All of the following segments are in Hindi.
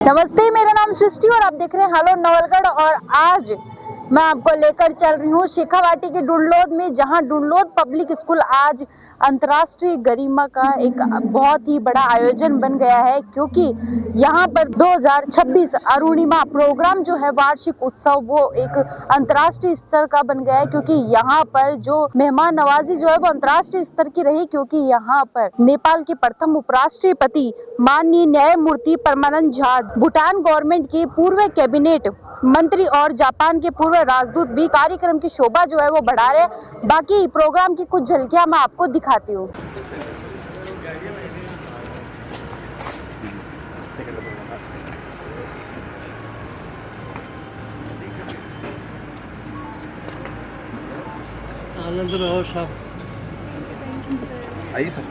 नमस्ते, मेरा नाम सृष्टि और आप देख रहे हैं हेलो नवलगढ़। और आज मैं आपको लेकर चल रही हूँ शेखावाटी के डुंडलोद में, जहाँ डुंडलोद पब्लिक स्कूल आज अंतर्राष्ट्रीय गरिमा का एक बहुत ही बड़ा आयोजन बन गया है, क्योंकि यहाँ पर 2026 अरुणिमा प्रोग्राम जो है वार्षिक उत्सव वो एक अंतर्राष्ट्रीय स्तर का बन गया है। क्योंकि यहाँ पर जो मेहमान नवाजी जो है वो अंतर्राष्ट्रीय स्तर की रही, क्योंकि यहाँ पर नेपाल के प्रथम उपराष्ट्रपति माननीय न्यायमूर्ति परमानंद झा, भूटान गवर्नमेंट के पूर्व कैबिनेट मंत्री और जापान के पूर्व राजदूत भी कार्यक्रम की शोभा जो है वो बढ़ा रहे हैं। बाकी प्रोग्राम की कुछ झलकियां मैं आपको दिखाती हूँ। आनंद रहो सब। आइए sir.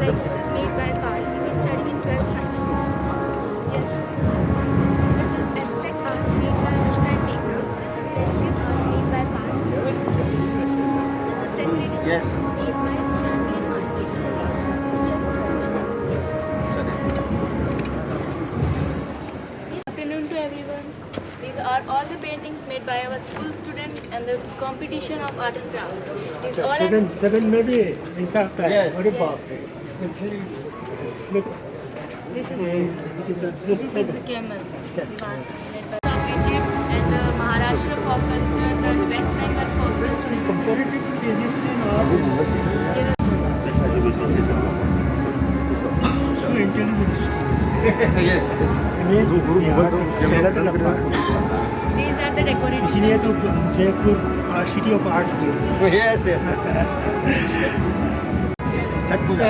Like this is made by Parsi. We study in 12th century. Yes. This is abstract art made by Anushka and Megha. This is landscape art made by Parsi. This is decorative Yes. art made by Shani and Manji. Yes. Good afternoon to everyone. These are all the paintings made by our school students and the competition of art and craft. These all second में भी ऐसा आता है। Yes. अरे बाप रे। Look, this is this This is the camel. Of Egypt and the Maharashtra folk culture, the West Bengal folk culture. comparative to the Egyptian art, so intelligent. Yes, yes. ये बिहार शहर का लगता है। These are the decorative. इसलिए तो जयपुर सिटी ऑफ आर्ट है। Yes, yes. Chhath Puja.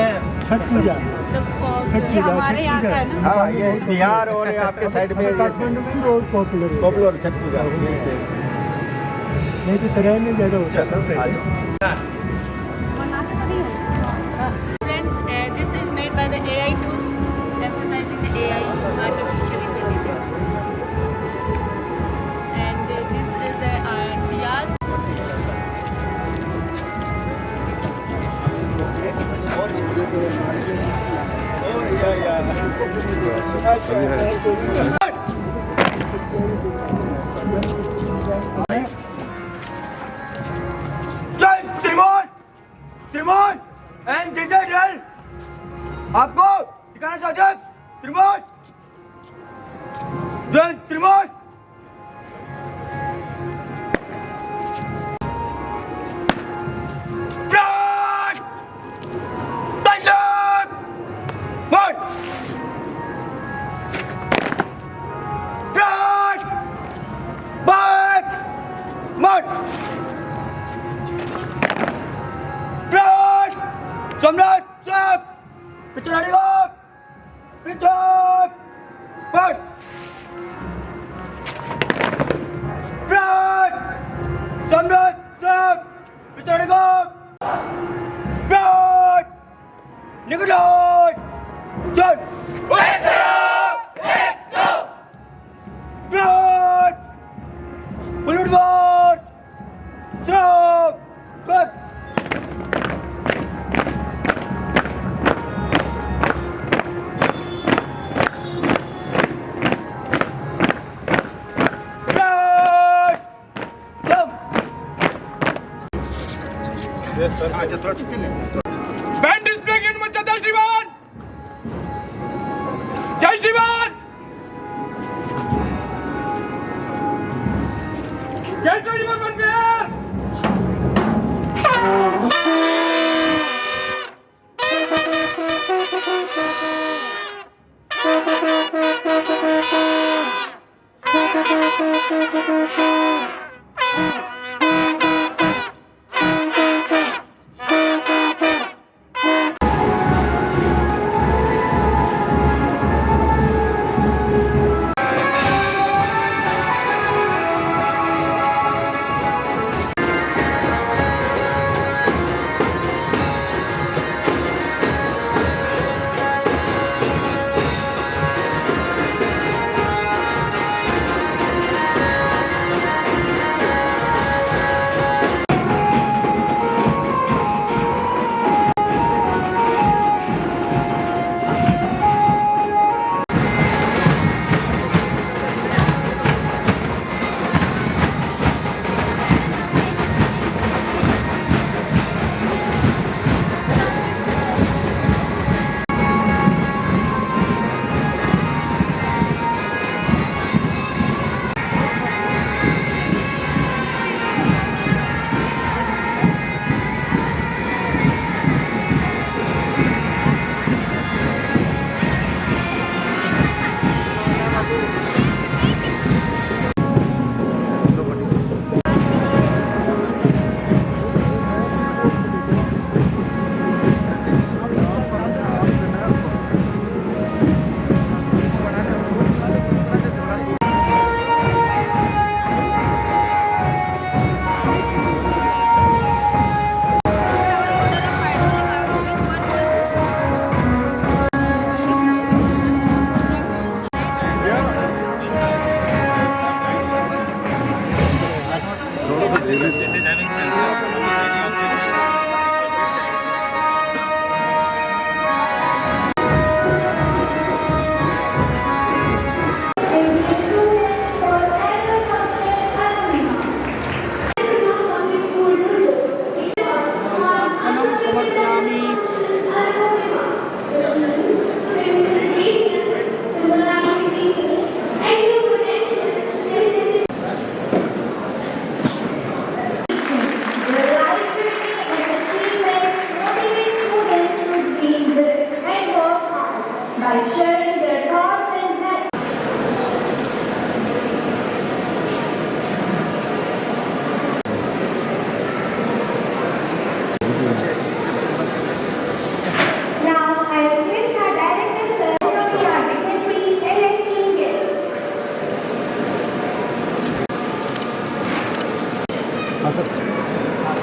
Chhath Puja. The folk. Chhath Puja. हमारे यहाँ का है ना? हाँ, yes, बिहार और आपके साइड में काठमांडू में बहुत पॉपुलर है। पॉपुलर छठ पूजा। Yes, yes. नहीं तो तरह में ज़्यादा होता था आ पहले। जाओ। Friends, this is made by the AI tools, emphasizing the AI, artificial intelligence. And this is the diyas. जय त्रिमोन त्रिमोन एंड डिजिटल आपको दिखाना चाहते हैं त्रिमोन जय त्रिमोन सम्राट साहब पिछले को पीछे पर ब्रांड सम्राट साहब पिछले को ब्रांड निकलो चल ब्रांड बुलेट बोर्ड स्ट्रोक कर अच्छा थोड़ा पीछे ले। बैंड डिस्प्ले के अनुमति जय श्रीमान जय श्रीमान जय श्रीमान बन गया।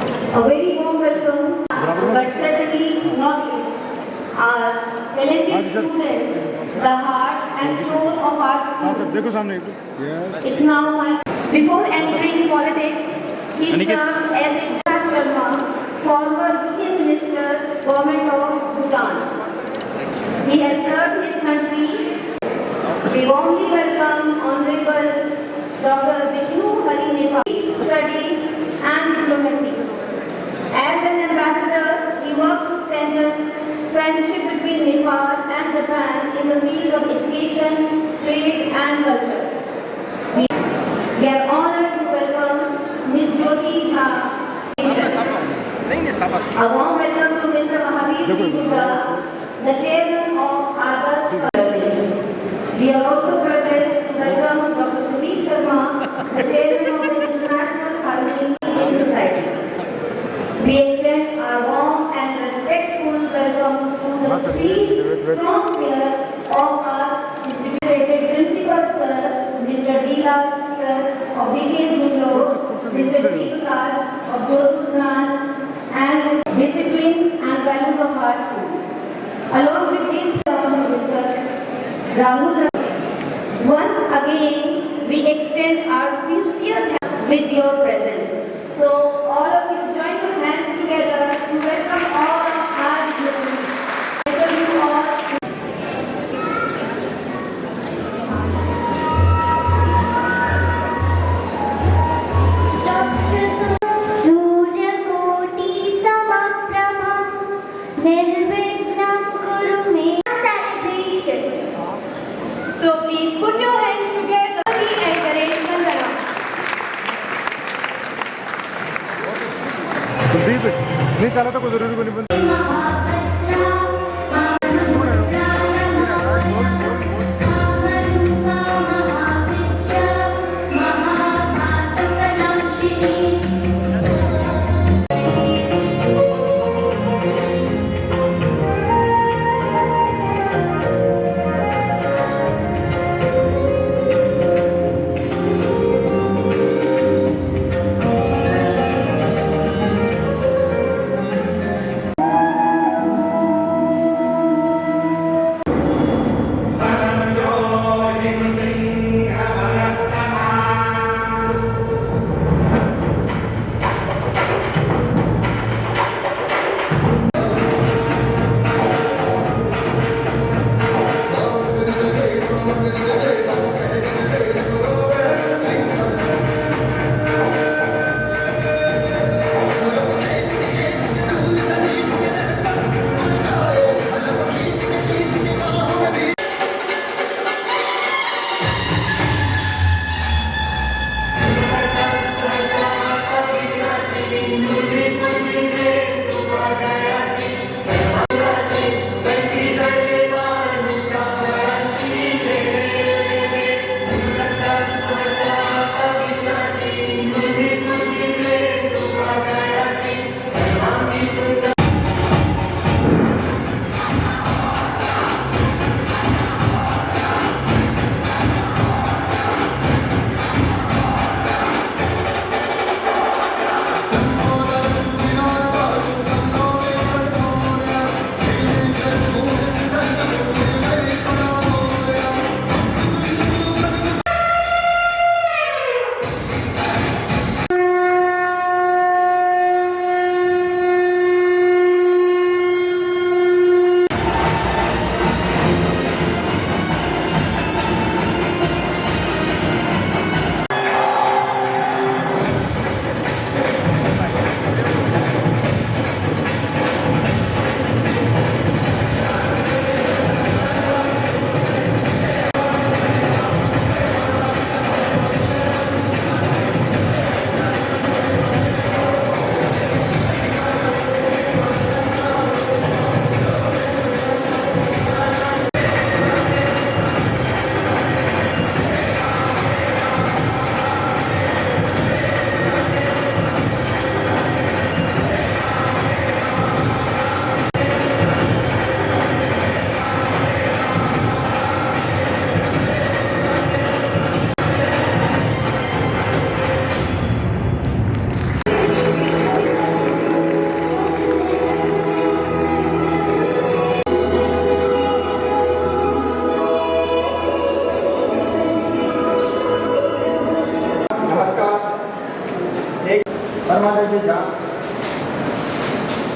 A very warm welcome, but certainly not least, our talented students, the heart and soul of our school. देखो सामने एक yes It's now my... Before entering politics, he served as a Jack Sharma, former Union Minister, Government of Bhutan. He has served his country. We warmly welcome Honorable Dr. Vishnu Hari Nepal, Studies and Diplomacy. As an ambassador, he worked to strengthen friendship between Nepal and Japan in the fields of education, trade and culture. We are honored to welcome Ms. Jyoti Jha. A warm welcome to Mr. Mahavir Ji Gupta, the chairman of Adarsh College. We are also privileged to welcome Dr. Sudeep Sharma, the chairman of the International Paralympic Society. We extend our warm and respectful welcome to the three strong pillars of our instituted principal, sir, Mr. Dilal, sir, of BPS Dundlod, Mr. G. Prakash of Jodhpur branch, and discipline and values of our school. Along with this, Mr. Rahul. Once again, we extend our sincere thanks with your presence. So, all of you join your hands together to welcome all of our dignitaries. Welcome you all. सूर्यकोटि समप्रभा निर्विघ्नं कुरु मे celebration. So, please put your hands together. We encourage Vandana. Kuldeep नहीं चला तो कोई जरूरी को नहीं बनता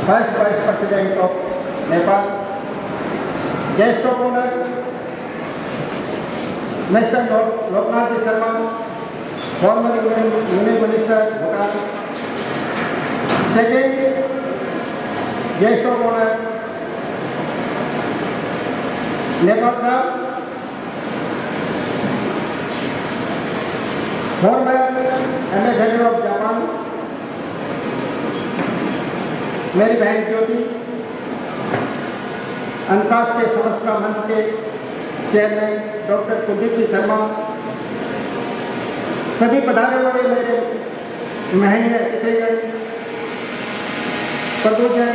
first vice president of Nepal, guest of honour mister Loknath ji Sharma, former union minister Bhutan. Second guest of honour Nepal साहब, फॉर्मर एम्बेसडर ऑफ जापान, मेरी बहन ज्योति, अंतर्राष्ट्रीय समस्या मंच के चेयरमैन डॉक्टर कुलदीप जी शर्मा, सभी पधारे हुए मेरे महनीय अतिथिगण, प्रबुद्धजन,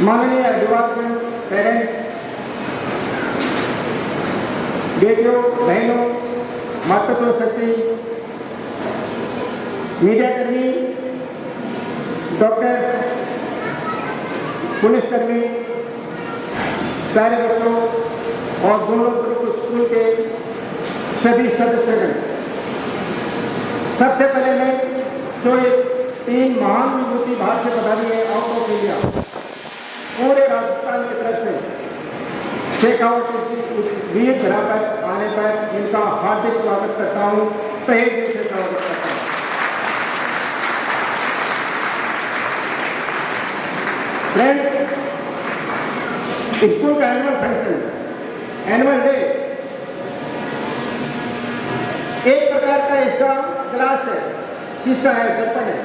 माननीय अभिभावकगण, पेरेंट्स, बेटियों, बहनों, मातृत्व शक्ति, मीडियाकर्मी, डॉक्टर्स, पुलिसकर्मी, प्यारे बच्चों और दोनों स्कूल के सभी सदस्यगण, सबसे पहले मैं जो ये 3 महान विभूति बाहर से पधारी है आउट ऑफ इंडिया, पूरे राजस्थान की तरफ से शेखावत की इस वीर धरा पर आने पर इनका हार्दिक स्वागत करता हूँ, तहे दिल से स्वागत करता हूँ। फ्रेंड्स, स्कूल का एनुअल फंक्शन, एनुअल डे, एक प्रकार का इसका ग्लास है, शीशा है, दर्पण है।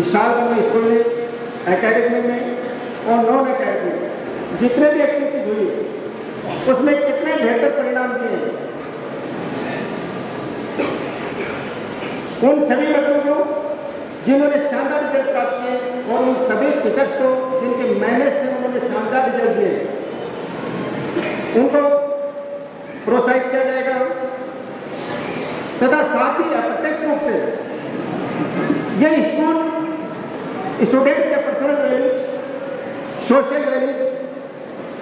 इस साल भर में स्कूल में, एकेडमी में और नॉन एकेडमी में जितने भी एक्टिविटीज हुई उसमें कितने बेहतर परिणाम दिए हैं। उन सभी बच्चों को जिन्होंने शानदार रिजल्ट प्राप्त किए और उन सभी टीचर्स को जिनके मेहनत से उन्होंने शानदार रिजल्ट दिए, उनको प्रोत्साहित किया जाएगा तथा साथ ही अप्रत्यक्ष रूप से ये स्कूल स्टूडेंट्स के personal values, social values,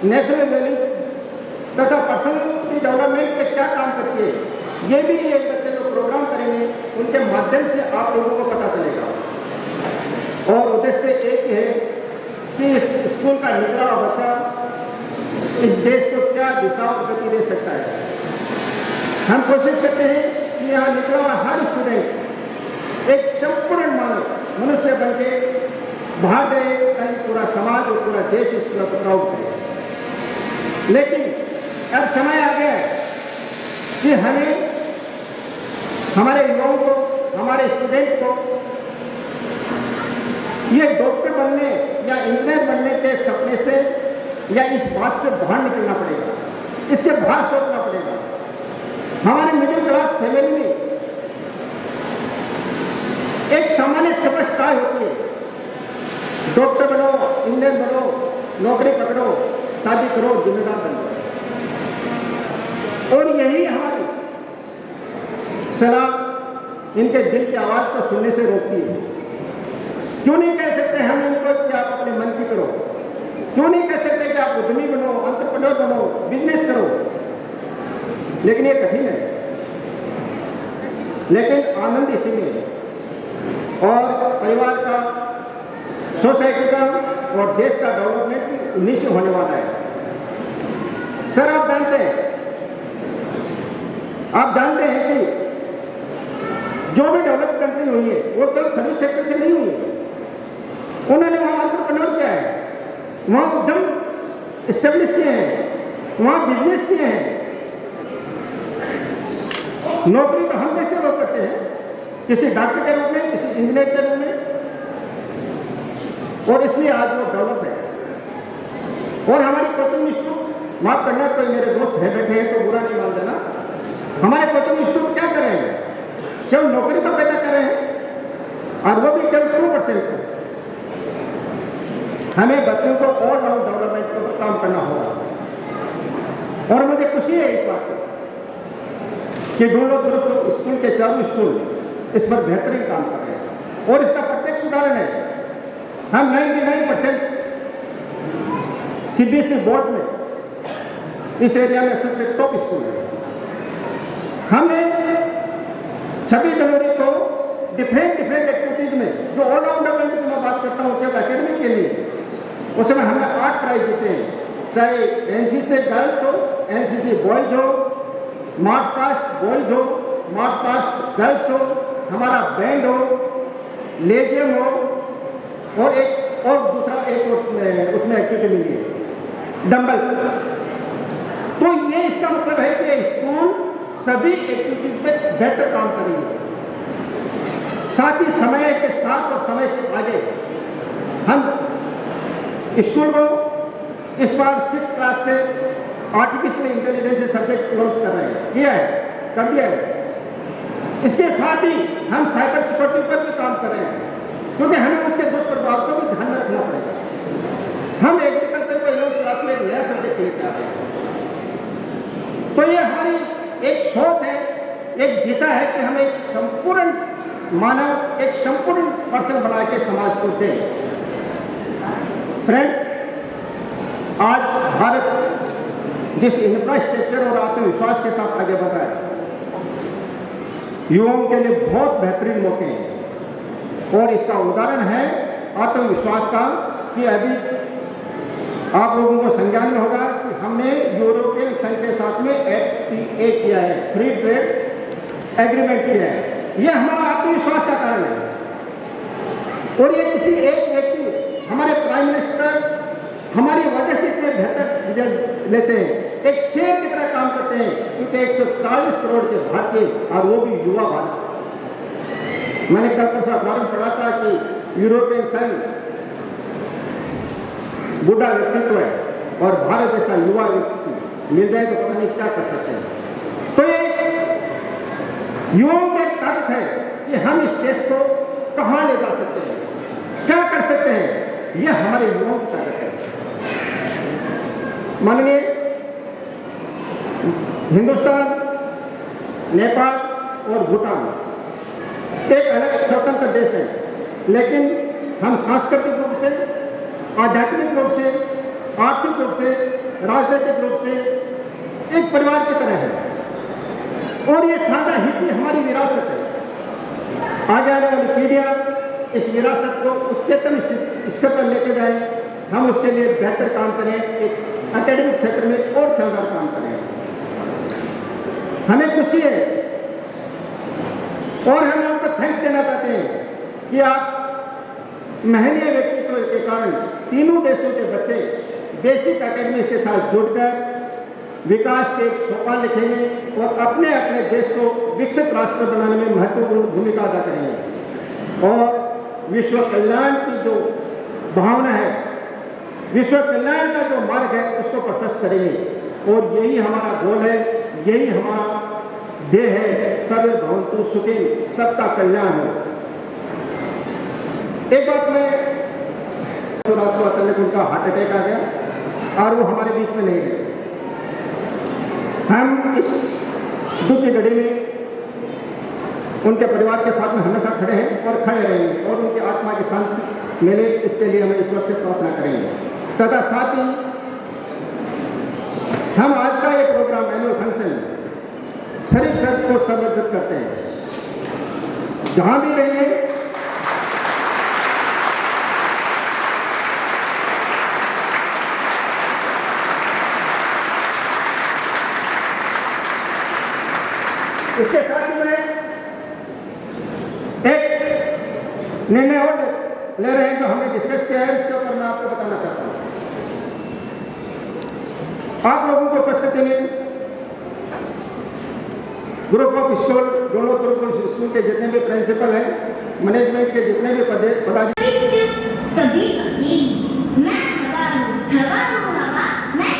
national values तथा पर्सनल डेवलपमेंट पे क्या काम करती है, ये भी एक बच्चे जो प्रोग्राम करेंगे उनके माध्यम से आप लोगों को पता चलेगा। और उद्देश्य एक ही है कि इस स्कूल का निकला हुआ बच्चा इस देश को क्या दिशा और गति दे सकता है। हम कोशिश करते हैं कि यहाँ निकला हुआ हर स्टूडेंट एक संपूर्ण मानव मनुष्य बन के बाहर गए, कहीं पूरा समाज और पूरा देश इसको प्राउड करे। लेकिन अब समय आ गया है कि हमें हमारे युवाओं को, हमारे स्टूडेंट को ये डॉक्टर बनने या इंजीनियर बनने के सपने से या इस बात से बाहर निकलना पड़ेगा, इसके बाहर सोचना पड़ेगा। हमारे मिडिल क्लास फैमिली में एक सामान्य समझ तय होती है, डॉक्टर बनो, इंजीनियर बनो, नौकरी पकड़ो, शादी करो, जिम्मेदार बनो। और यही हमारी सलाह इनके दिल की आवाज़ को सुनने से रोकती है। क्यों नहीं कह सकते हम इनको कि आप अपने मन की करो? क्यों नहीं कह सकते कि आप उद्यमी बनो, एंटरप्रेन्योर बनो, बिजनेस करो? लेकिन ये कठिन है, लेकिन आनंद इसी में है। और परिवार का, सोसाइटी का और देश का डेवलपमेंट उन्हीं से होने वाला है। सर, आप जानते हैं कि जो भी डेवलप कंट्री हुई है वो केवल सर्विस सेक्टर से नहीं हुई है। उन्होंने वहाँ एंटरप्रेन्योर किया है, वहाँ उद्यम स्टेब्लिश किए हैं, वहाँ बिजनेस किए हैं। नौकरी तो हम जैसे लोग करते हैं, किसी डॉक्टर के रूप में, किसी इंजीनियर के रूप में, और इसलिए आज वो डेवलप है। और हमारी कोचिंग इंस्टीट्यूट, माफ करना कोई मेरे दोस्त है बैठे हैं तो बुरा नहीं मान देना, हमारे कोचिंग इंस्टीट्यूट क्या कर रहे हैं? केवल नौकरी तो पैदा कर रहे हैं, और वो भी केवल 2% को। हमें बच्चों को और डेवलपमेंट पर काम करना होगा। और मुझे खुशी है इस बात की कि ढूंढो ग्रुप स्कूल के चारों स्कूल इस पर बेहतरीन काम कर रहे हैं। और इसका प्रत्यक्ष उदाहरण है, हम 99% सीबीएसई बोर्ड में इस एरिया में सबसे टॉप स्कूल है। हमने 26 जनवरी को डिफरेंट एक्टिविटीज़ में जो ऑलराउंडर लेवल की मैं बात करता हूँ केवल एकेडमिक के लिए, उसमें हमने 8 प्राइज जीते हैं, चाहे एनसीसी गर्ल्स हो, एनसीसी बॉयज हो, मार्च पास्ट बॉयज हो, मार्च पास्ट गर्ल्स हो, हमारा बैंड हो, लेजियम हो, और एक और दूसरा एक और उसमें एक्टिविटी मिली है डंबल्स। तो ये इसका मतलब है कि स्कूल सभी एक्टिविटीज में बेहतर काम करेंगे। साथ ही समय के साथ और समय से आगे हम स्कूल को इस बार 6th क्लास से आर्टिफिशियल इंटेलिजेंस सब्जेक्ट लॉन्च कर रहे हैं, किया है, कर दिया है। इसके साथ ही हम साइबर सिक्योरिटी पर भी काम कर रहे हैं, क्योंकि हमें उसके दुष्प्रभाव को भी ध्यान में रखना पड़ेगा। हम एग्रीकल्चर को 11th क्लास में एक नया सब्जेक्ट लेके आ रहे हैं। तो ये हमारी एक सोच है, एक दिशा है कि हम एक संपूर्ण मानव, एक संपूर्ण पर्सन बना के समाज को दें। फ्रेंड्स, आज भारत जिस इंफ्रास्ट्रक्चर और आत्मविश्वास के साथ आगे बढ़ रहा है, युवाओं के लिए बहुत बेहतरीन मौके हैं, और इसका उदाहरण है आत्मविश्वास का कि अभी आप लोगों को संज्ञान में होगा कि हमने यूरोपियन संघ के साथ में FTA किया है, फ्री ट्रेड एग्रीमेंट किया है। यह हमारा आत्मविश्वास का कारण है, और ये किसी एक व्यक्ति, हमारे प्राइम मिनिस्टर हमारी वजह से इतने बेहतर रिजल्ट लेते हैं, एक शेर की तरह काम करते हैं, क्योंकि 140 करोड़ के भारतीय, और वो भी युवा भारत। मैंने कल परसों अखबार में पढ़ा था कि यूरोपियन संघ बूढ़ा व्यक्तित्व है, और भारत जैसा युवा व्यक्ति मिल जाए तो पता नहीं क्या कर सकते हैं। तो ये युवाओं की एक ताकत है कि हम इस देश को कहाँ ले जा सकते हैं, क्या कर सकते हैं, यह हमारे युवाओं की ताकत है। माननीय हिंदुस्तान, नेपाल और भूटान एक अलग स्वतंत्र देश है, लेकिन हम सांस्कृतिक रूप से, आध्यात्मिक रूप से, आर्थिक रूप से, राजनीतिक रूप से एक परिवार की तरह है, और ये साझा हित ही हमारी विरासत है। आगे आने वाली पीढ़ियाँ इस विरासत को उच्चतम स्तर पर लेके जाएं, हम उसके लिए बेहतर काम करें, एक एकेडमिक क्षेत्र में और शानदार काम करें। हमें खुशी है, और हम आपको थैंक्स देना चाहते हैं कि आप महनीय व्यक्तित्व के कारण तीनों देशों के बच्चे बेसिक एकेडमी के साथ जुड़कर विकास के एक सोपान लिखेंगे और अपने अपने देश को विकसित राष्ट्र बनाने में महत्वपूर्ण भूमिका अदा करेंगे, और विश्व कल्याण की जो भावना है, विश्व कल्याण का जो मार्ग है, उसको प्रशस्त करेंगे। और यही हमारा गोल है, यही हमारा ध्येय है, सर्वे भवन्तु सुखिनः, सबका कल्याण हो। एक बात में, तो रात को अचानक उनका हार्ट अटैक आ गया और वो हमारे बीच में नहीं रहे। हम इस दुख की घड़ी में उनके परिवार के साथ में हमेशा खड़े हैं और खड़े रहेंगे, और उनकी आत्मा की शांति मिले, इसके लिए हमें ईश्वर से प्रार्थना करेंगे। तथा साथ ही हम आज का ये प्रोग्राम, एनुअल फंक्शन, शरीफ सर को समर्पित करते हैं। जहां भी रहेंगे, इसके साथ ही मैं एक निर्णय और ले रहे हैं जो हमने डिस्कस किया है, उसके ऊपर मैं आपको बताना चाहता हूँ। आप लोगों को उपस्थिति में ग्रुप ऑफ स्कूल, दोनों ग्रुप ऑफ स्कूल के जितने भी प्रिंसिपल हैं, मैनेजमेंट के जितने भी पदाधिकारी, कभी कभी मैं हवा मैं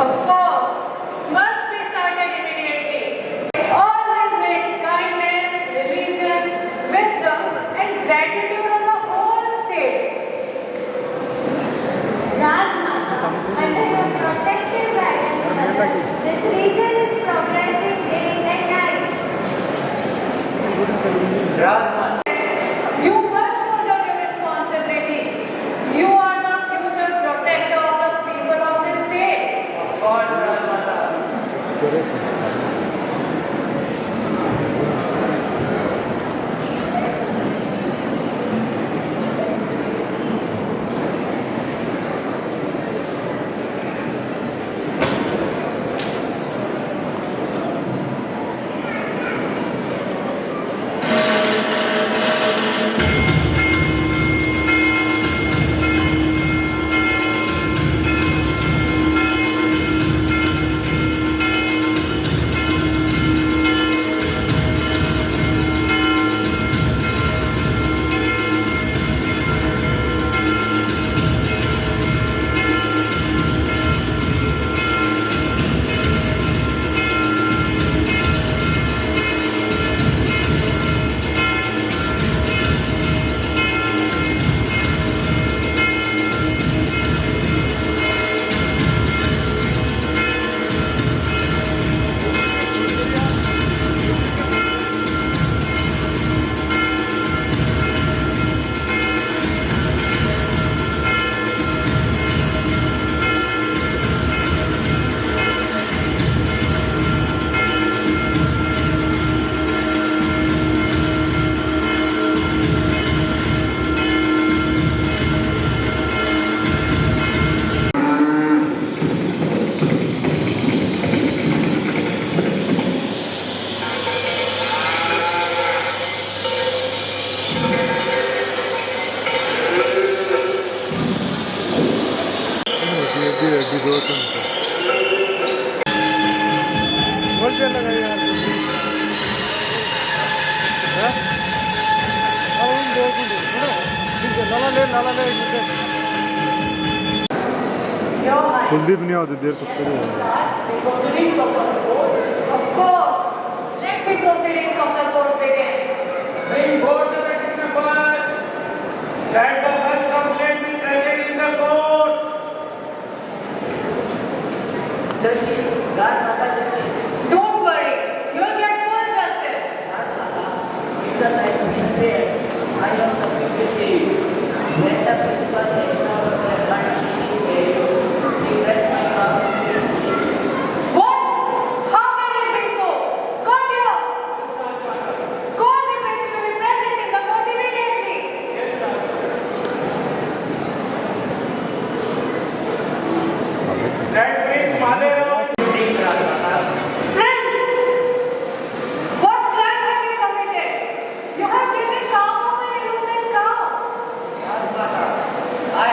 Of course, must be started immediately. Always makes kindness, religion, wisdom, and gratitude of the whole state. Rajmata, under your protective guidance, Mother, this region is progressing day and night. You must shoulder your responsibilities. You are the future protector of the people of this state. Of course, Rajmata. Kuldeep नहीं होते देर तक करो Proceedings of the court. Of course. Let the proceedings of the court begin. Bring forth the petitioner first. Let the first complaint be present in the court. Don't worry. You'll get full justice. What? How can it be so? Come here. Call the prince to be present in the court immediately. That Prince Malerao. Prince! What crime have you committed? You have taken cow of an innocent cow. I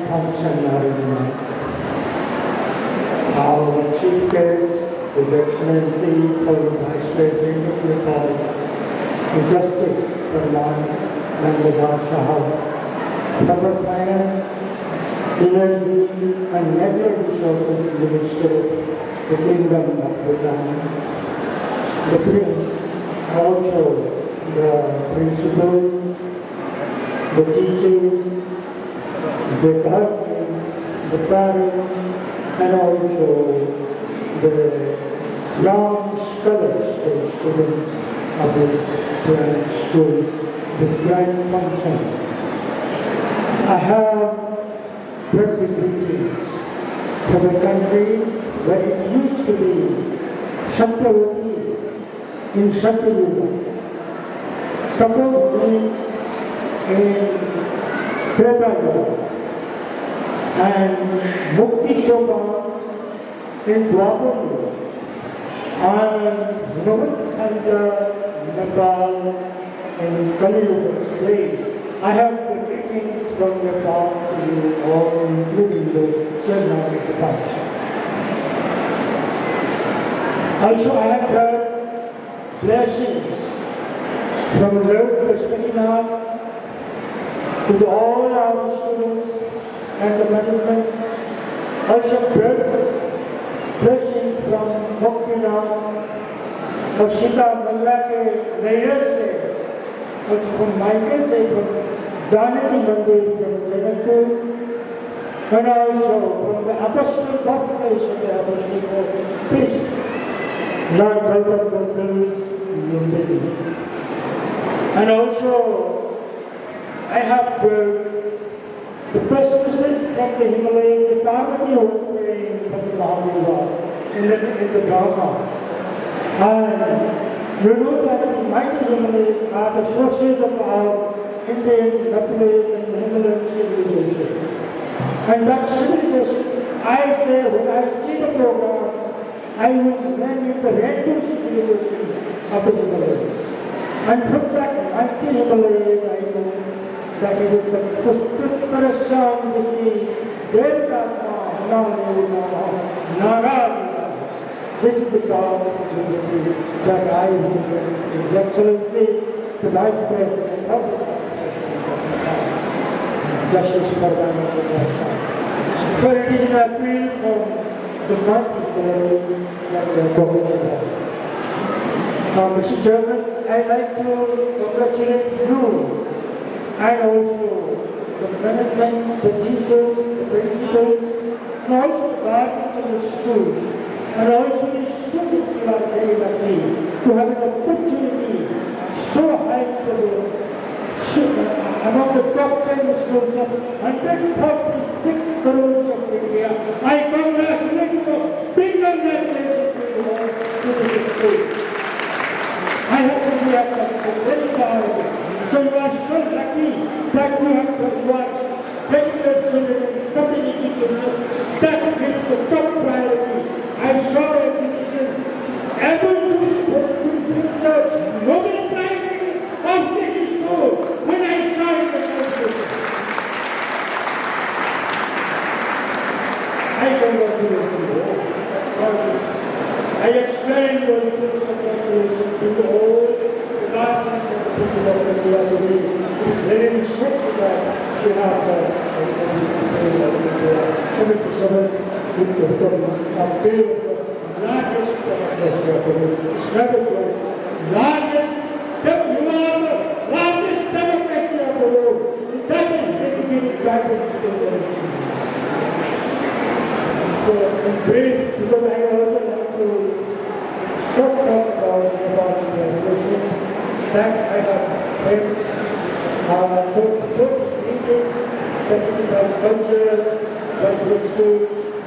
function arrangement. Our chief guest, His Excellency, the Vice President of Nepal, the Justice Pradhan Nandagam Sahab, Public Finance, Synergy and Natural Resources Minister, the Kingdom of Bhutan, the Prince, also the principal, the teachers, the guardians, the parents, and also the young scholars, the students of this grand school, this grand function. I have perfect greetings from a country where it used to be Satyavati in Satyuga, Tapodni in Treta and Mukti Shobha in Dwapar and Navakhanda, Nepal in Kali Yuga. I have the greetings from Nepal to you all, including the chairman of the council. Also, I have heard blessings from Lord Krishnath to all our students and the management. Also, blessings from Bhaktivinoda और सीता गंगा के नैयर से और from Michael से from Janaki Mandir from Janakpur and also from the apostolic birthplace of the apostolic peace, Lord Gautam Buddha is New Delhi. And also I have the precipices from the Himalayas, the Parvati was praying from the Mahadeva in the drama. And you know that the mighty Himalayas are the sources of our Indian, Nepalese and Himalayan civilization. And that civilization, I say, when I see the program, I will name it the Hindu civilization of the Himalayas. And from that mighty Himalayas, I know that it is the Pushparasham Rishi, Devdatma, Himalaya, Naga. This is the God that I, His Excellency, the Vice President of Justice Pradhan Nandagam. So it is an appeal from the mighty place that we are talking about. Mr. Chairman, I'd like to congratulate you and also the management, the teachers, the principals, and also the guardians of the schools, and also the students who are very lucky to have an opportunity so high level among the top 10 schools of 146 crores of India. I congratulate you, big congratulations to you all to this school. I have to be very proud. So you are so lucky that you have to watch regular children in such an institution. That is the top priority. I saw a decision able to picture Nobel Prize of this school when I saw it. I congratulate you. I extend those congratulations to all the guardians and the people of India today. It is very short that we have 77 people of largest largest democracy of the world. That is dedicated guidance to the world. So in brief, because I also like to short talk about the revolution that I have heard. So thinking that is about culture, about history,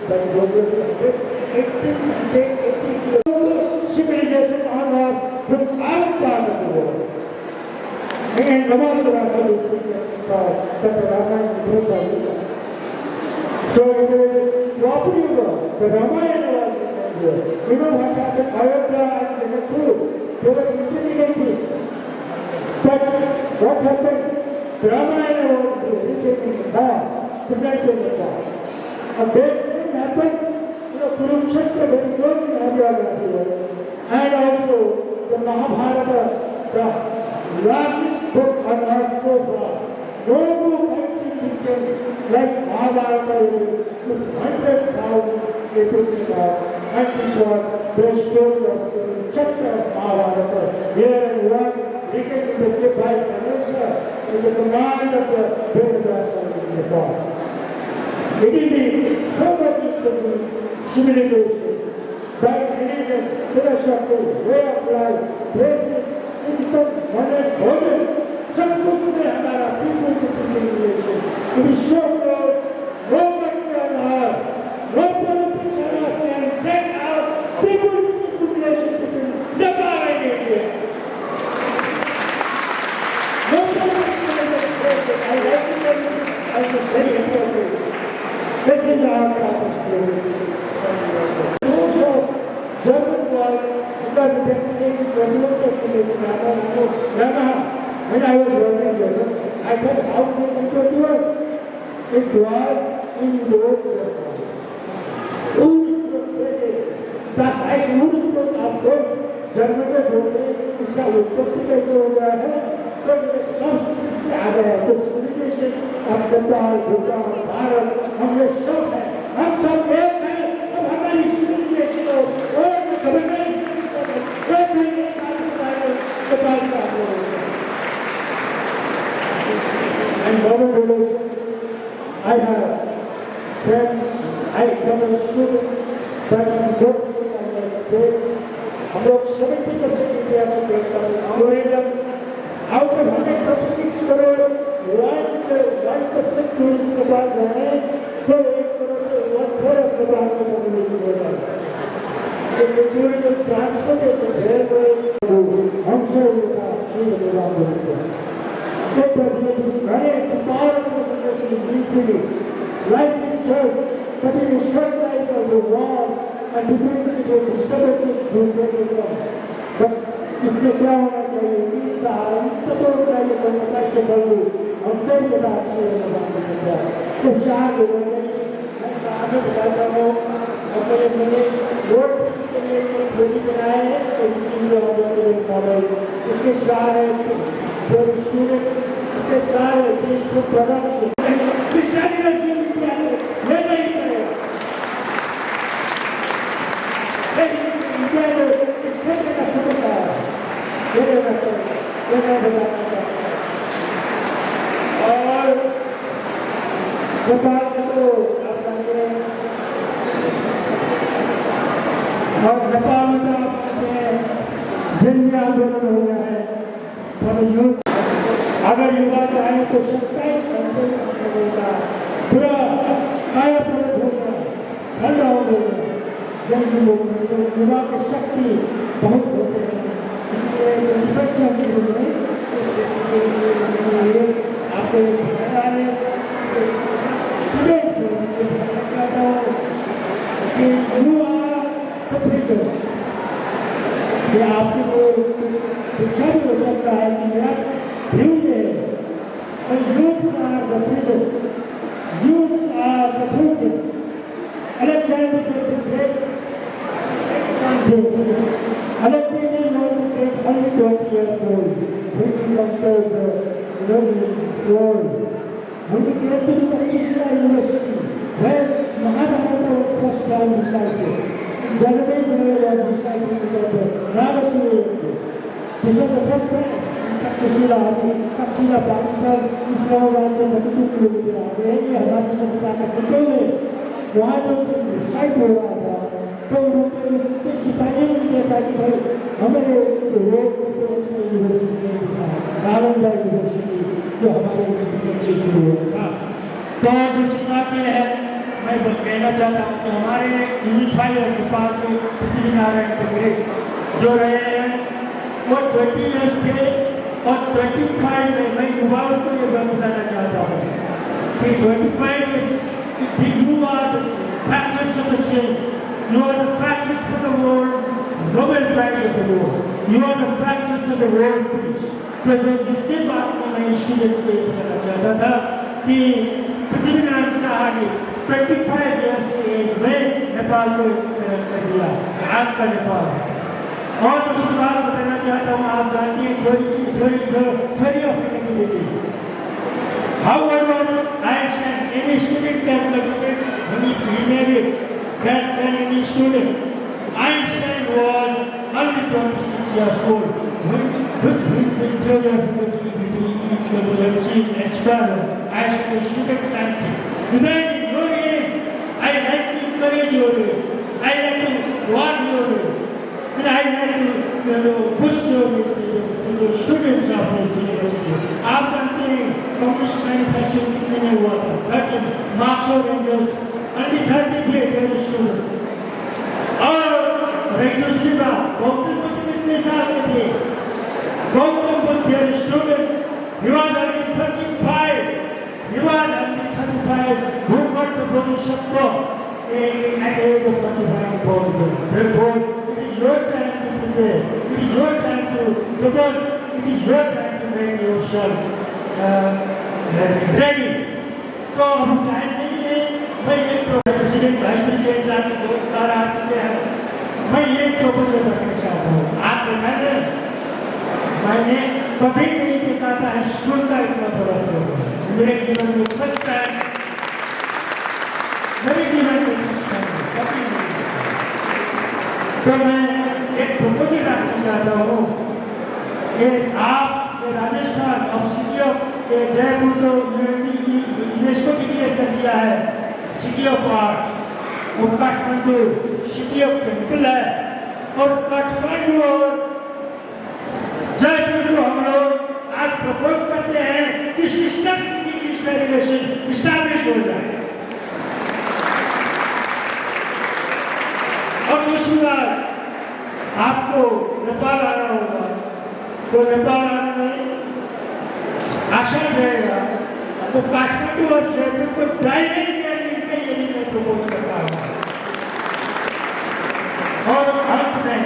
about geography. Civilization on earth from our part of the world. And Ramayana is called the Ramayana Yuga. So it is Dwapar Yuga, the Ramayana was here. You know what happened? Ayodhya and Janakpur, they were intimidated. But what happened? The Ramayana was written in the presented at that. A base thing happened, Kurukshetra, very close in Haryana, and also the Mahabharata, the largest book on earth so far. No country became like Mahabharata with 100,000 pages about, and this was the story of the chapter of Mahabharata. Here and one, written in the book by Ganesha, in the command of the Vedas in the form. It is so much into the civilization, by religion, philosophy, way of life, basic, system, modern, modern, सब कुछ में हमारा people to people relation. It is so called no particular, no politics can take out people to people relation between Nepal and India. No politics relation. I like to tell you, I am very important. This is our topic. Also, German word, because the definition, the new definition, when I was learning German, I thought, how to work? It was in Europe. Das heißt, Ursprung आपको जर्मन में बोलते हैं, इसका उत्पत्ति कैसे हो गया है? तो ये संस्कृत से आ गया है, तो civilization of नेपाल, भूटान, भारत, हम ये सब हैं, हम सब एक हैं, अब हमारी civilization हो, और कभी नहीं and modern relation, I have friends, I have students that work and they about 70% India से देखता हूँ tourism out of 126 crore 1% tourists के पास जाए तो 1 crore से 1/3 of the population हो जाए so the tourism transportation railway हमसे उनका चीज़ निवास होता है It was running the power of the nation infinity. Life itself, but it is short life of the war and between the disturbances to get it done. But इसमें क्या होना चाहिए? इस साल तब चाहिए तो मैं कैसे बोलूँ? हम कई जगह अच्छे लोगों को समझा। इस साल मैं साल में बताता हूँ अपने मैंने रोड के लिए एक थोड़ी बनाए हैं एक चीज़ और मॉडल इसके साल है जो स्टूडेंट इसके सारे विश्व प्रोडक्शन क्रिस्टियन जीवन ले नहीं पाए लेकिन इंडिया ने इस क्षेत्र का शुरू किया ये और नेपाल को आप जानते हैं और नेपाल में तो आप जानते हैं जन आंदोलन हो गया है पर अगर युवा चाहे तो 27 घंटे का पूरा काया पलट होगा ठंडा होगा जन युवा की शक्ति बहुत होते हैं इसलिए इन्फेक्शन के लिए आपको बताने स्टूडेंट्स कहता हूँ कि यू आर द फ्यूचर ये आपके लिए शिक्षा भी हो सकता है कि मेरा youth are the future. Youth are the future. Alexander the Great Alexander was only 20 years old when he conquered the world. When he came to the Tachira University, where Mahabharata was first time recited, Janavejaya was recited because the Narasura. This was the first time. Takshashila Pakistan Islamabad से 32 किलोमीटर आगे है ये हमारी सभ्यता का सिटो में वहाँ जो साइट हो रहा था तो उनके सिपाहियों ने देखा कि भाई हमारे रोड से यूनिवर्सिटी नालंदा यूनिवर्सिटी जो हमारे सबसे शुरू हुआ था तो दूसरी बात यह है मैं कहना चाहता हूँ कि हमारे यूनिफायर नेपाल के पृथ्वीनारायण टिग्रे जो रहे हैं वो 20 ईयर्स के और 25 में मैं युवाओं को ये बात बताना चाहता हूँ कि 25 में you are the factors of the change, you are the factors for the world, Nobel Prize of the world, you are the factors of the world peace. तो जिसके बाद में मैं स्टूडेंट्स को ये बताना चाहता था कि पृथ्वीनारायण शाह ने 25 ईयर्स की एज में नेपाल को इंडिपेंडेंट कर दिया, आज का नेपाल। और दूसरी बात बताना चाहता हूँ, आप जानते हैं theory of relativity. However, Einstein, any student can calculate when he made it, that any student. Einstein was only 26 years old, which the theory of relativity is going to achieve and struggle as a student scientist. Imagine your age. I like to encourage your age. I like to warn your age. And I like to push your age to the students of this university. आप जानते हैं कम्युनिस्ट मैनिफेस्टो कितने में हुआ था? 13 मार्क्स और एंगल्स, only 30 थे their students. और दूसरी बात, गौतम बुद्ध कितने साल के थे? Gautam Buddha their student, he was only 35. He was only 35 who got the Bodhisattva at the age of 35 years. Therefore, it is your time to prepare. It is your time to prepare. It is your time to make yourself ready. तो हम टाइम नहीं है, मैं एक प्रेसिडेंट वाइस प्रेसिडेंट साहब को बहुत बार आ चुके हैं, मैं ये मुझे रखना चाहता हूँ। आप मैंने कभी नहीं देखा था स्कूल का इतना बड़ा प्रोग्राम मेरे जीवन में फर्स्ट टाइम, मेरे जीवन में फर्स्ट टाइम कभी नहीं देखा। तो मैं एक प्रपोजल रखना चाहता हूँ कि आप राजस्थान और सिटी ऑफ जयपुर को यूनेस्को डिक्लेयर कर दिया है सिटी ऑफ आर्ट, और काठमांडू सिटी ऑफ टेम्पल है, और काठमांडू और जयपुर को हम लोग आज प्रपोज करते हैं कि सिस्टर सिटी की रिलेशन इस्टेब्लिश हो जाए। और दूसरी बात, आपको नेपाल आना होगा, तो नेपाल आने में आसान रहेगा, तो काठमांडू और जयपुर को डायरेक्ट एयरलिंक के लिए मैं प्रपोज करता हूँ। और अंत में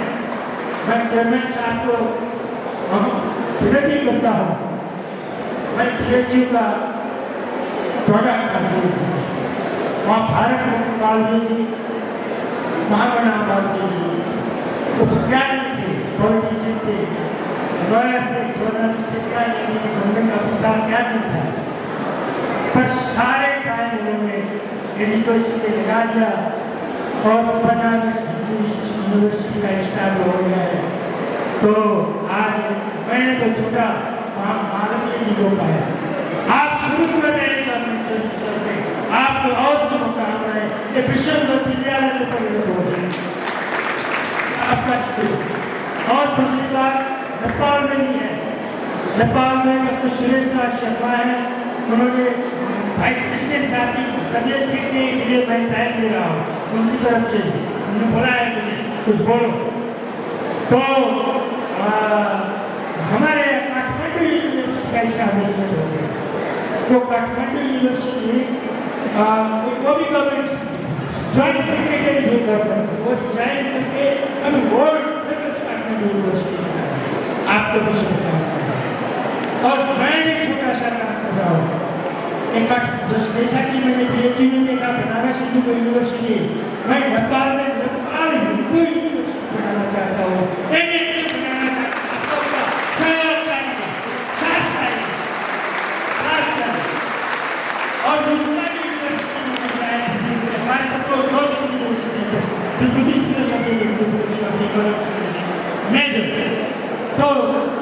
मैं चेयरमैन साहब को विनती करता हूँ, मैं PSU का प्रोडक्ट कंट्रोल वहाँ भारत रत्न वाल्मीकि जी, महामना वाल्मीकि जी, उपज्ञानी थे, पॉलिटिशियन थे, लॉयर थे, जर्नलिस्ट क्या नहीं, गवर्नमेंट का विस्तार क्या नहीं था, पर सारे टाइम उन्होंने एजुकेशन में लगा दिया और बनारस यूनिवर्सिटी का स्टार हो गया है। तो आज मैंने तो छोटा मालवीय जी को कहा, आप शुरू कर रहे हैं आपको और शुभकामनाएं ये विश्वविद्यालय में परिणत हो जाए आपका। और दूसरी बात, नेपाल में ही है, नेपाल में डॉक्टर सुरेश राज शर्मा है, उन्होंने वाइस प्रेसिडेंट साहब की तबियत ठीक नहीं, इसलिए मैं टाइम दे रहा हूँ उनकी तरफ से, उन्होंने बोला है मुझे कुछ बोलो। तो हमारे काठमांडू यूनिवर्सिटी का इस्टेब्लिशमेंट हो गया, तो काठमांडू यूनिवर्सिटी वो भी गवर्नमेंट ज्वाइंट सेक्रेटरी थे गवर्नमेंट, वो ज्वाइन करके अभी वर्ल्ड फेमस काठमांडू यूनिवर्सिटी आपको भी शुभकामनाएं। और मैं भी छोटा सा काम कर रहा हूँ, जैसा कि मैंने PhD में देखा बनारस हिंदू यूनिवर्सिटी, मैं नेपाल में नेपाल हिंदू यूनिवर्सिटी बनाना चाहता हूँ, और दूसरा यूनिवर्सिटी में हमारे तो तो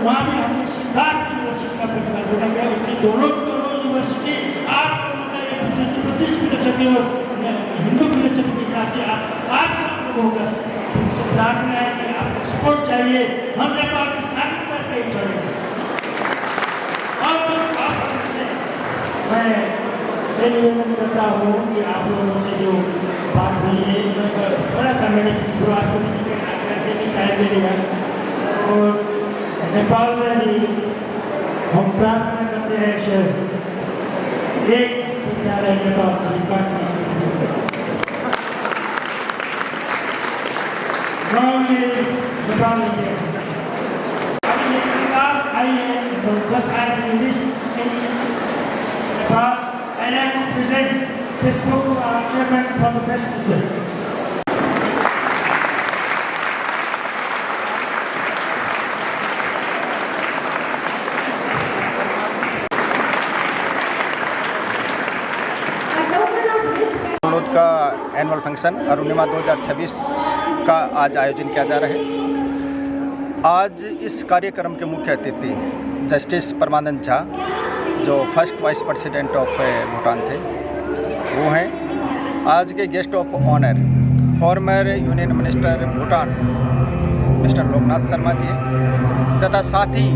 वहाँ भी हमने सिद्धार्थ यूनिवर्सिटी का प्रतिबंध बोला गया, उसकी दोनों यूनिवर्सिटी आपको बुद्धिस्ट फिलोसफी और हिंदू फिलोसफी के हिसाब से आप लोगों का सिद्धार्थ में है कि आपको सपोर्ट चाहिए, हम नेपाल में स्थापित करके ही छोड़ेंगे। और तो मैं ये निवेदन करता हूँ कि आप लोगों से जो बात हुई है, थोड़ा सा मैंने राष्ट्रपति जी के से भी टाइम दे दिया, और नेपाल में भी हम प्रार्थना करते हैं सर एक विद्यालय नेपाल में नेपाल में आई है 10 Nepal present this book chairman for the best teacher. डुंडलोद का एनुअल फंक्शन अरुणिमा 2026 का आज आयोजन किया जा रहा है। आज इस कार्यक्रम के मुख्य अतिथि जस्टिस परमानंद झा, जो first vice president of Bhutan थे, वो हैं। आज के guest of honour former union minister Bhutan mister Loknath Sharma ji हैं, तथा साथ ही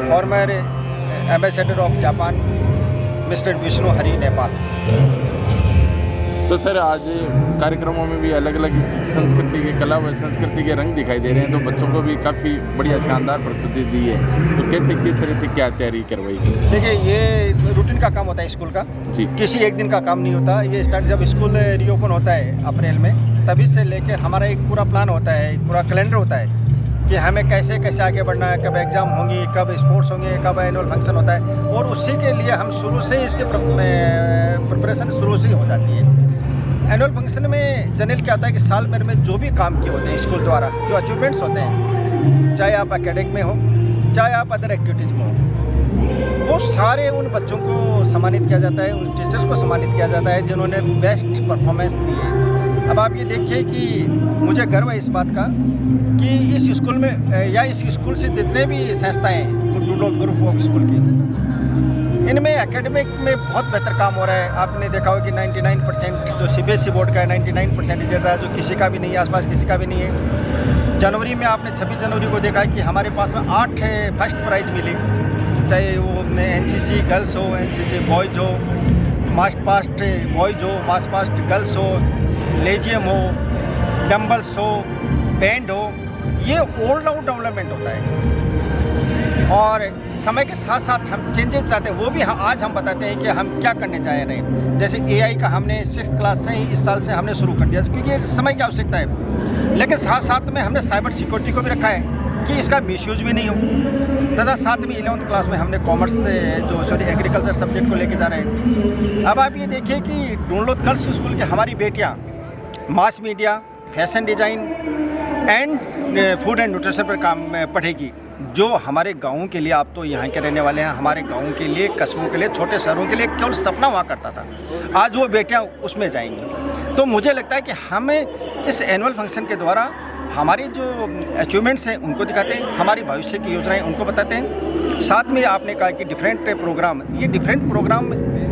former ambassador of Japan mister Vishnu Hari Nepal. तो सर, आज कार्यक्रमों में भी अलग अलग संस्कृति के कला व संस्कृति के रंग दिखाई दे रहे हैं, तो बच्चों को भी काफ़ी बढ़िया शानदार प्रस्तुति दी है। तो कैसे किस तरह से क्या तैयारी करवाई गई? देखिए, ये रूटीन का काम होता है स्कूल का जी, किसी एक दिन का काम नहीं होता। ये स्टार्ट जब स्कूल रीओपन होता है अप्रैल में, तभी से लेकर हमारा एक पूरा प्लान होता है, एक पूरा कैलेंडर होता है कि हमें कैसे कैसे आगे बढ़ना है, कब एग्ज़ाम होंगी, कब स्पोर्ट्स होंगे, कब एनुअल फंक्शन होता है। और उसी के लिए हम शुरू से इसके प्रिपरेशन शुरू से हो जाती है। एनुअल फंक्शन में जनरल क्या होता है कि साल भर में जो भी काम किए होते हैं स्कूल द्वारा, जो अचीवमेंट्स होते हैं, चाहे आप एकेडमिक में हो, चाहे आप अदर एक्टिविटीज़ में हो, वो सारे उन बच्चों को सम्मानित किया जाता है, उन टीचर्स को सम्मानित किया जाता है जिन्होंने बेस्ट परफॉर्मेंस दी है। अब आप ये देखिए कि मुझे गर्व है इस बात का कि इस स्कूल में या इस स्कूल से जितने भी संस्थाएँ डुंडलोद ग्रुप ऑफ स्कूल की, इनमें एकेडमिक में बहुत बेहतर काम हो रहा है। आपने देखा हो कि 99% जो CBSE बोर्ड का है 99% रिजल्ट रहा है, जो किसी का भी नहीं है, आसपास किसी का भी नहीं है। जनवरी में आपने 26 जनवरी को देखा है कि हमारे पास में 8 फर्स्ट प्राइज़ मिली, चाहे वो NCC गर्ल्स हो, NCC बॉयज़ हो, मार्च पास्ट बॉयज़ हो, मार्च पास्ट गर्ल्स हो, लेजियम हो, डम्बल्स हो, बैंड हो। ये ऑल राउंड डेवलपमेंट होता है और समय के साथ साथ हम चेंजेस चाहते हैं, वो भी आज हम बताते हैं कि हम क्या करने जा रहे हैं। जैसे AI का हमने 6th क्लास से ही इस साल से हमने शुरू कर दिया, क्योंकि ये समय की आवश्यकता है। लेकिन साथ साथ में हमने साइबर सिक्योरिटी को भी रखा है कि इसका मिसयूज भी नहीं हो। तथा साथ में 11th क्लास में हमने कॉमर्स से एग्रीकल्चर सब्जेक्ट को लेके जा रहे हैं। अब आप ये देखिए कि डुंडलोद गर्ल्स स्कूल की हमारी बेटियाँ mass media, fashion design and food and nutrition पर काम पढ़ेगी, जो हमारे गाँव के लिए, आप तो यहाँ के रहने वाले हैं, हमारे गाँव के लिए, कस्बों के लिए, छोटे शहरों के लिए केवल सपना हुआ करता था, आज वो बेटियाँ उसमें जाएंगी। तो मुझे लगता है कि हमें इस एनुअल फंक्शन के द्वारा हमारे जो अचीवमेंट्स हैं उनको दिखाते हैं, हमारी भविष्य की योजनाएं उनको बताते हैं। साथ में आपने कहा कि डिफरेंट प्रोग्राम, ये डिफरेंट प्रोग्राम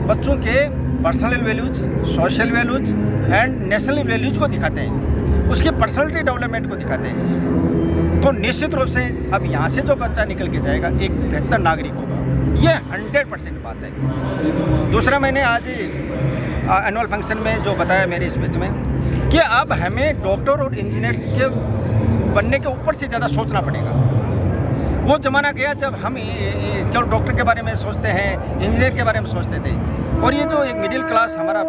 बच्चों के personal values, social values and national values को दिखाते हैं, उसके पर्सनैलिटी डेवलपमेंट को दिखाते हैं। तो निश्चित रूप से अब यहाँ से जो बच्चा निकल के जाएगा एक बेहतर नागरिक होगा, ये 100% बात है। दूसरा, मैंने आज एनुअल फंक्शन में जो बताया मेरे स्पीच में कि अब हमें डॉक्टर और इंजीनियर्स के बनने के ऊपर से ज़्यादा सोचना पड़ेगा। वो ज़माना गया जब हम केवल डॉक्टर के बारे में सोचते हैं, इंजीनियर के बारे में सोचते थे। और ये जो एक मिडिल क्लास हमारा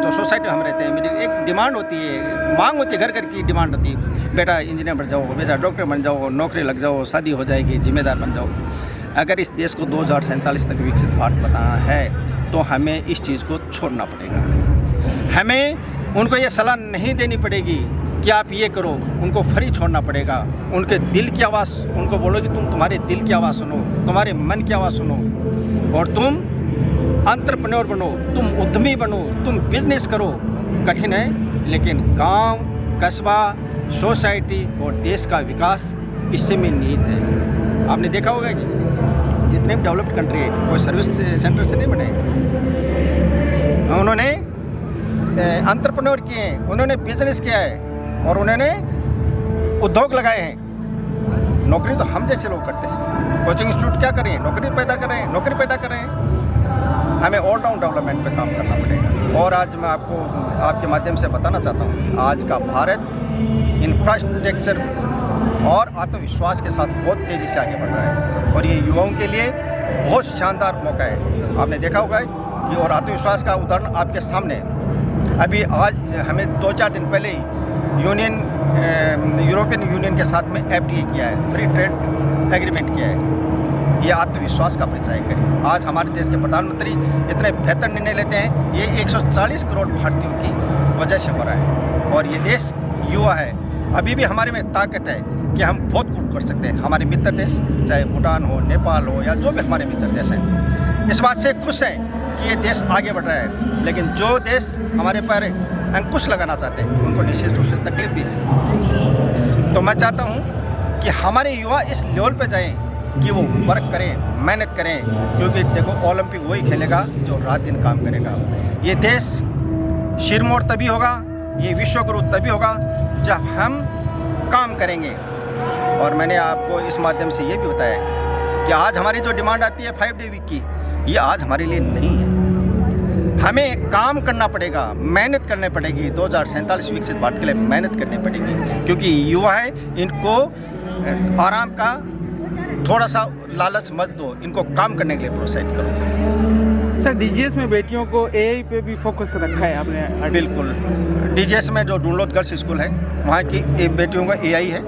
जो सोसाइटी में हम रहते हैं, मिडिल एक डिमांड होती है, मांग होती है, घर घर की डिमांड होती है, बेटा इंजीनियर बन जाओ, बेटा डॉक्टर बन जाओ, नौकरी लग जाओ, शादी हो जाएगी, जिम्मेदार बन जाओ। अगर इस देश को 2047 तक विकसित भारत बनाना है तो हमें इस चीज़ को छोड़ना पड़ेगा। हमें उनको ये सलाह नहीं देनी पड़ेगी कि आप ये करो, उनको फ्री छोड़ना पड़ेगा। उनके दिल की आवाज़ उनको बोलो कि तुम्हारे दिल की आवाज़ सुनो, तुम्हारे मन की आवाज़ सुनो, और तुम एंटरप्रेन्योर बनो, तुम उद्यमी बनो, तुम बिजनेस करो। कठिन है, लेकिन गांव, कस्बा, सोसाइटी और देश का विकास इससे में निहित है। आपने देखा होगा कि जितने भी डेवलप्ड कंट्री है वो सर्विस सेंटर से नहीं बने, उन्होंने एंटरप्रेन्योर किए हैं, उन्होंने बिजनेस किया है और उन्होंने उद्योग लगाए हैं। नौकरी तो हम जैसे लोग करते हैं। कोचिंग इंस्टीट्यूट क्या करें? नौकरी पैदा करें, नौकरी पैदा करें। हमें ऑल राउंड डेवलपमेंट पे काम करना पड़ेगा। और आज मैं आपको आपके माध्यम से बताना चाहता हूँ कि आज का भारत इंफ्रास्ट्रक्चर और आत्मविश्वास के साथ बहुत तेज़ी से आगे बढ़ रहा है और ये युवाओं के लिए बहुत शानदार मौका है। आपने देखा होगा कि और आत्मविश्वास का उदाहरण आपके सामने है। अभी आज हमें 2-4 दिन पहले ही यूरोपियन यूनियन के साथ में FTA किया है, फ्री ट्रेड एग्रीमेंट किया है। ये आत्मविश्वास का परिचायक है। आज हमारे देश के प्रधानमंत्री इतने बेहतर निर्णय लेते हैं, ये 140 करोड़ भारतीयों की वजह से हो रहा है। और ये देश युवा है, अभी भी हमारे में ताकत है कि हम बहुत कुछ कर सकते हैं। हमारे मित्र देश चाहे भूटान हो, नेपाल हो या जो भी हमारे मित्र देश हैं, इस बात से खुश हैं कि ये देश आगे बढ़ रहा है। लेकिन जो देश हमारे पर अंकुश लगाना चाहते हैं उनको निश्चित रूप से तकलीफ भी है। तो मैं चाहता हूँ कि हमारे युवा इस लेवल पर जाएं कि वो वर्क करें, मेहनत करें, क्योंकि देखो ओलंपिक वही खेलेगा जो रात दिन काम करेगा। ये देश सिरमौर तभी होगा, ये विश्व गुरु तभी होगा जब हम काम करेंगे। और मैंने आपको इस माध्यम से ये भी बताया कि आज हमारी जो डिमांड आती है 5 डे वीक की, ये आज हमारे लिए नहीं है। हमें काम करना पड़ेगा, मेहनत करनी पड़ेगी। 2047 विकसित भारत के लिए मेहनत करनी पड़ेगी, क्योंकि युवा है, इनको आराम का थोड़ा सा लालच मत दो, इनको काम करने के लिए प्रोत्साहित करो। सर, डीजीएस में बेटियों को एआई पे भी फोकस रखा है आपने? बिल्कुल, डीजीएस में जो ढूंढलोद गर्ल्स स्कूल है वहाँ की बेटियों का एआई है,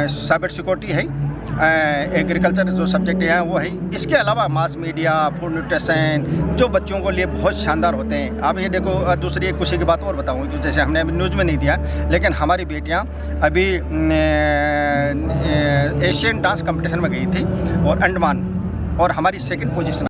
साइबर सिक्योरिटी है, एग्रीकल्चर जो सब्जेक्ट हैं वो है। इसके अलावा मास मीडिया, फूड न्यूट्रिशन जो बच्चों को लिए बहुत शानदार होते हैं। अब ये देखो, दूसरी एक खुशी की बात और बताऊँ, कि जैसे हमने अभी न्यूज़ में नहीं दिया, लेकिन हमारी बेटियां अभी एशियन डांस कंपटीशन में गई थी और अंडमान, और हमारी 2nd पोजीशन